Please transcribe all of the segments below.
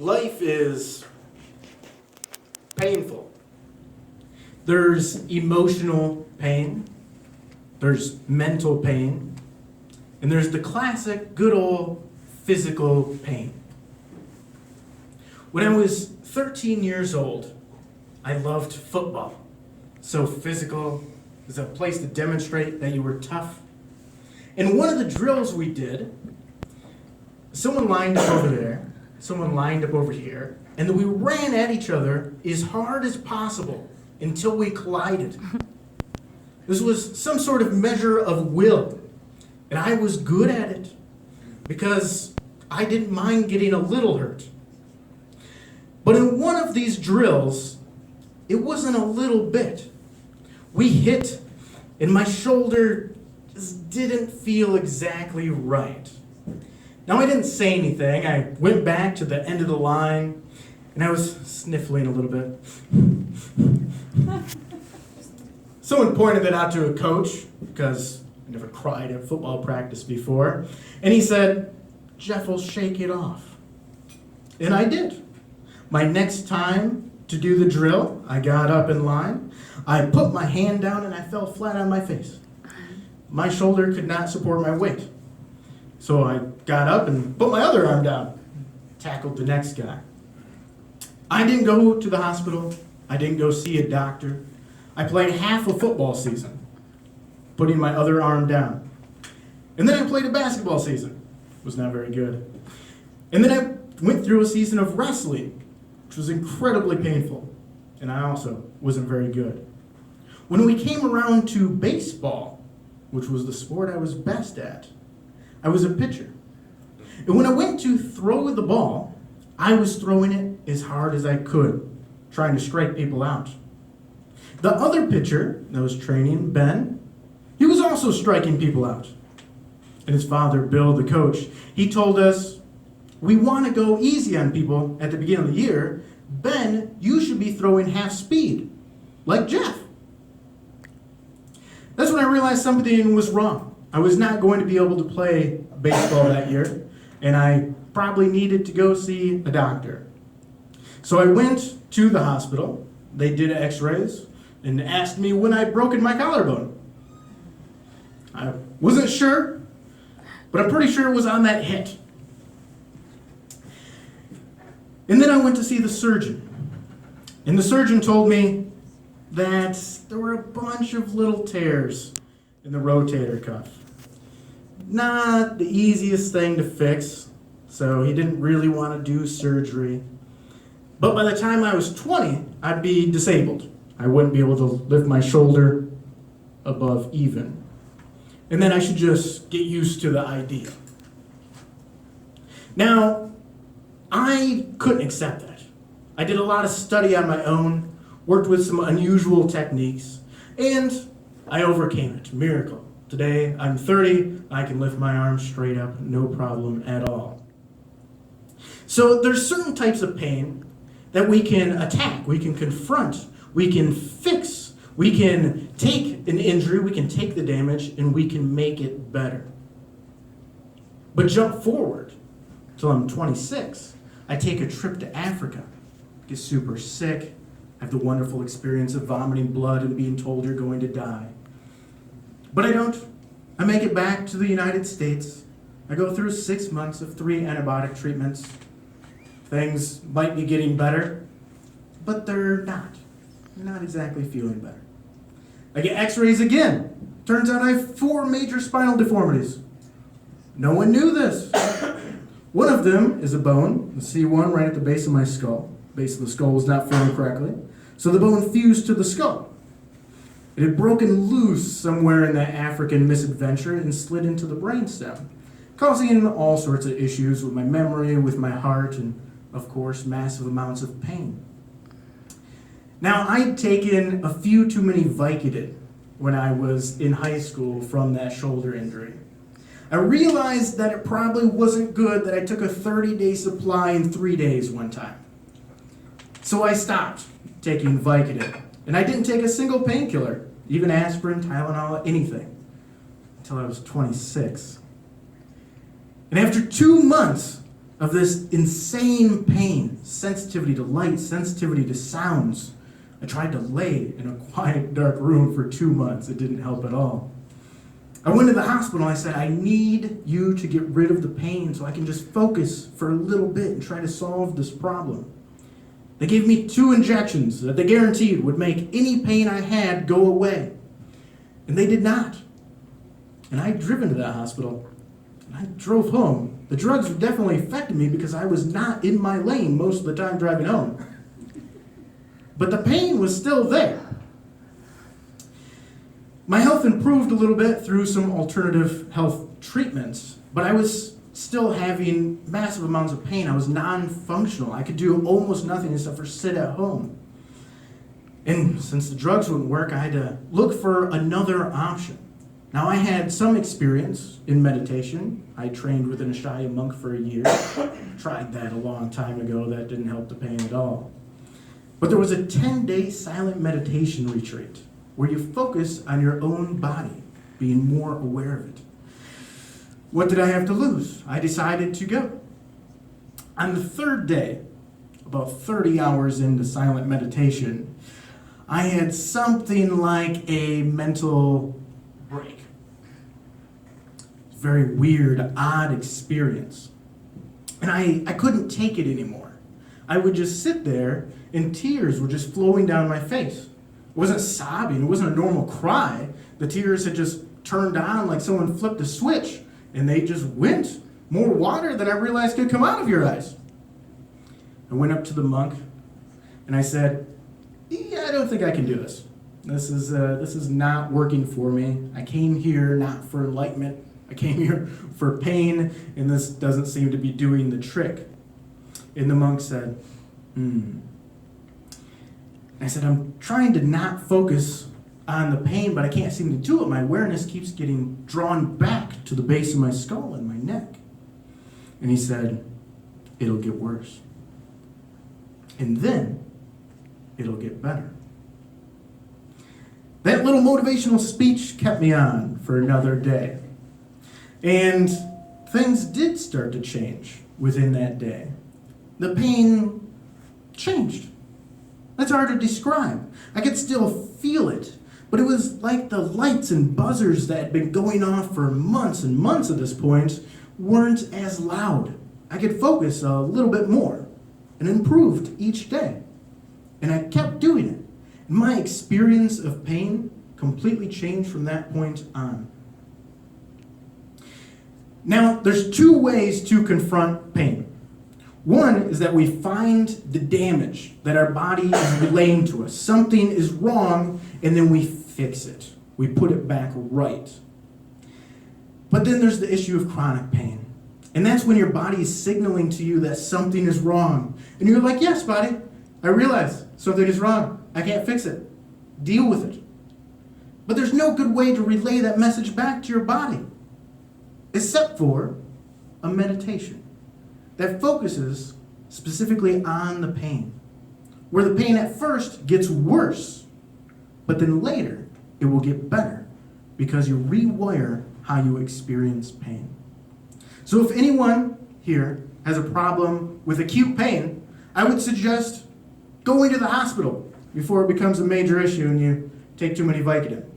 Life is painful. There's emotional pain, there's mental pain, and there's the classic good old physical pain. When I was 13 years old, I loved football. So physical, it was a place to demonstrate that you were tough. And one of the drills we did, someone lined up over there, someone lined up over here, and then we ran at each other as hard as possible until we collided. This was some sort of measure of will, and I was good at it because I didn't mind getting a little hurt. But in one of these drills, it wasn't a little bit. We hit, and my shoulder just didn't feel exactly right. Now, I didn't say anything. I went back to the end of the line, and I was sniffling a little bit. Someone pointed that out to a coach, because I never cried at football practice before, and he said, "Jeff will shake it off." And I did. My next time to do the drill, I got up in line, I put my hand down, and I fell flat on my face. My shoulder could not support my weight. So I got up and put my other arm down, tackled the next guy. I didn't go to the hospital. I didn't go see a doctor. I played half a football season, putting my other arm down. And then I played a basketball season. It was not very good. And then I went through a season of wrestling, which was incredibly painful. And I also wasn't very good. When we came around to baseball, which was the sport I was best at, I was a pitcher. And when I went to throw the ball, I was throwing it as hard as I could, trying to strike people out. The other pitcher that was training, Ben, he was also striking people out. And his father, Bill, the coach, he told us, "We want to go easy on people at the beginning of the year. Ben, you should be throwing half speed, like Jeff." That's when I realized something was wrong. I was not going to be able to play baseball that year, and I probably needed to go see a doctor. So I went to the hospital. They did x-rays and asked me when I'd broken my collarbone. I wasn't sure, but I'm pretty sure it was on that hit. And then I went to see the surgeon. And the surgeon told me that there were a bunch of little tears in the rotator cuff. Not the easiest thing to fix, so he didn't really want to do surgery. But by the time I was 20, I'd be disabled. I wouldn't be able to lift my shoulder above even. And then I should just get used to the idea. Now, I couldn't accept that. I did a lot of study on my own, worked with some unusual techniques, and I overcame it. Miracle. Today, I'm 30, I can lift my arms straight up, no problem at all. So there's certain types of pain that we can attack, we can confront, we can fix, we can take an injury, we can take the damage, and we can make it better. But jump forward till I'm 26. I take a trip to Africa, get super sick, have the wonderful experience of vomiting blood and being told you're going to die. But I don't. I make it back to the United States. I go through 6 months of 3 antibiotic treatments. Things might be getting better, but they're not. I'm not exactly feeling better. I get x-rays again. Turns out I have 4 major spinal deformities. No one knew this. One of them is a bone, the C1 right at the base of my skull. Base of the skull was not formed correctly, so the bone fused to the skull. It had broken loose somewhere in that African misadventure and slid into the brainstem, causing all sorts of issues with my memory, with my heart, and, of course, massive amounts of pain. Now, I'd taken a few too many Vicodin when I was in high school from that shoulder injury. I realized that it probably wasn't good that I took a 30-day supply in 3 days one time. So I stopped taking Vicodin, and I didn't take a single painkiller, even aspirin, Tylenol, anything, until I was 26. And after 2 months of this insane pain, sensitivity to light, sensitivity to sounds. I tried to lay in a quiet, dark room for 2 months. It didn't help at all. I went to the hospital. I said, I need you to get rid of the pain so I can just focus for a little bit and try to solve this problem. They gave me 2 injections that they guaranteed would make any pain I had go away. And they did not. And I'd driven to that hospital, and I drove home. The drugs definitely affected me because I was not in my lane most of the time driving home. But the pain was still there. My health improved a little bit through some alternative health treatments, but I was still having massive amounts of pain. I was non-functional. I could do almost nothing except for sit at home. And since the drugs wouldn't work, I had to look for another option. Now, I had some experience in meditation. I trained with an Ashaya monk for a year. Tried that a long time ago. That didn't help the pain at all. But there was a 10-day silent meditation retreat where you focus on your own body, being more aware of it. What did I have to lose? I decided to go. On the 3rd day, about 30 hours into silent meditation, I had something like a mental break. Very weird, odd experience. And I couldn't take it anymore. I would just sit there and tears were just flowing down my face. It wasn't sobbing, it wasn't a normal cry. The tears had just turned on like someone flipped a switch, and they just went. More water than I realized could come out of your eyes. I went up to the monk and I said, yeah, I don't think I can do this. This is not working for me. I came here not for enlightenment. I came here for pain, and this doesn't seem to be doing the trick. And the monk said, I said, I'm trying to not focus on the pain, but I can't seem to do it. My awareness keeps getting drawn back to the base of my skull and my neck. And he said, it'll get worse. And then it'll get better. That little motivational speech kept me on for another day. And things did start to change within that day. The pain changed. That's hard to describe. I could still feel it, but it was like the lights and buzzers that had been going off for months and months at this point weren't as loud. I could focus a little bit more and improved each day. And I kept doing it. And my experience of pain completely changed from that point on. Now, there's 2 ways to confront pain. One is that we find the damage that our body is relaying to us. Something is wrong, and then we fix it. We put it back right. But then there's the issue of chronic pain. And that's when your body is signaling to you that something is wrong. And you're like, yes, body, I realize something is wrong. I can't fix it. Deal with it. But there's no good way to relay that message back to your body, except for a meditation that focuses specifically on the pain, where the pain at first gets worse, but then later it will get better because you rewire how you experience pain. So if anyone here has a problem with acute pain, I would suggest going to the hospital before it becomes a major issue and you take too many Vicodin.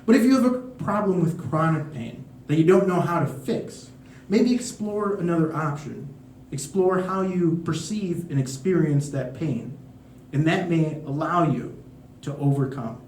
But if you have a problem with chronic pain that you don't know how to fix, maybe explore another option. Explore how you perceive and experience that pain, and that may allow you to overcome.